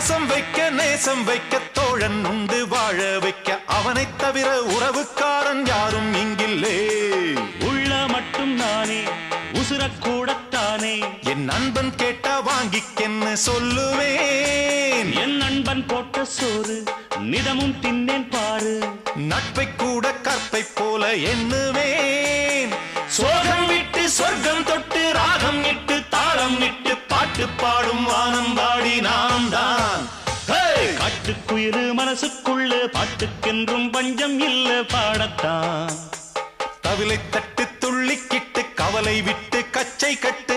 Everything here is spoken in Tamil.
பாசம் வைக்க நேசம் வைக்க தோழன் உண்டு வாழ வைக்க அவனைத் தவிர உறவுக்காரன் யாரும் இங்கில்லே. உள்ள மட்டும் நானே உசுரக்கூடத்தானே என் நண்பன் கேட்டா வாங்கிக்கென்னு சொல்லுவேன். என் நண்பன் போட்ட சோறு நிதமும் தின்னேன் பாரு. நட்பை கூட கற்பை போல எண்ணுவேன். சோகம் விட்டு சொர்க்கம் தொட்டு ராகம் இட்டு தாளம் இட்டு பாட்டு பாடும் வானம் பாடி நாம் தான். காட்டுக்குயிரு மனசுக்குள்ள பாட்டுக்கென்றும் பஞ்சம் இல்ல பாடத்தான். தவிலை தட்டு துள்ளிக்கிட்டு கவலை விட்டு கச்சை கட்டு